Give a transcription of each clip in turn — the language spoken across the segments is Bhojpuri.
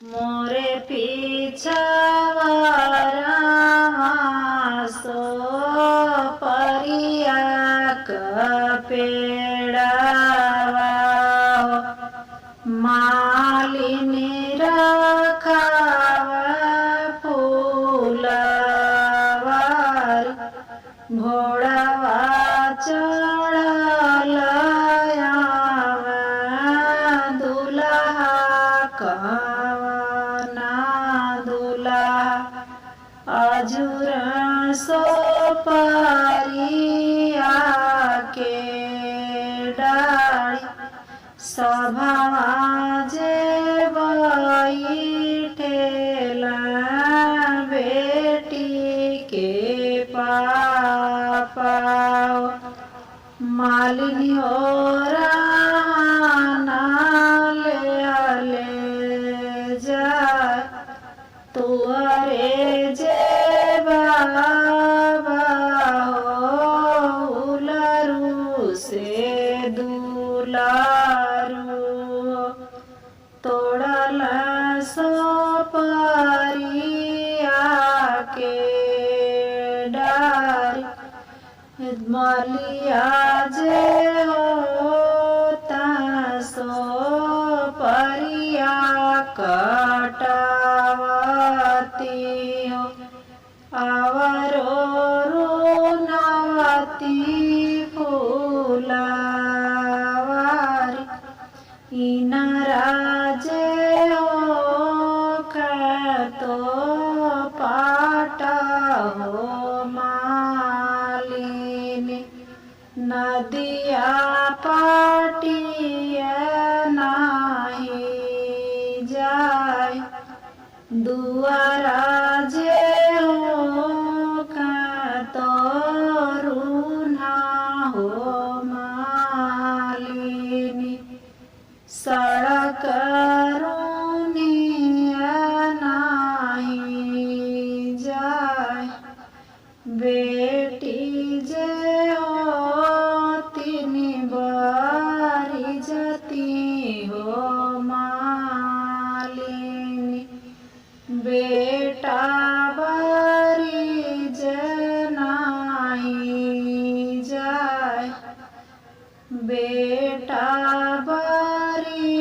मोरे पीछावारा सो परिया पेड़ावा मालिनी रखावा फूलवारी घोड़ावा चढ़लयावा दुल्हा कवना दुल्हा अजुर सो परिया के डाली सभावा जे बैठेला बेटी के पापा मालिनी ओराना ले जाए तुअरे जे बाबा उलरू से दुलारू तोड़ल सो परिया के डारी मलिया जे होता सो परिया कटावती हो आवरो रुनावती फूलवारी इनराजे हो तो पाट हो मालिनी नदिया पाटिया नाही जाय दुआरा जे हो तो रूना हो मालिनी सड़क रूनिया नाही जाय बेटी जे हो तिनी बारी जती हो मालिनी बेटा बारी जनाई जाय बेटा बारी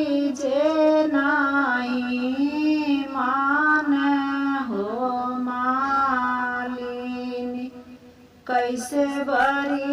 जनाई मान हो मालिनी कैसे बारी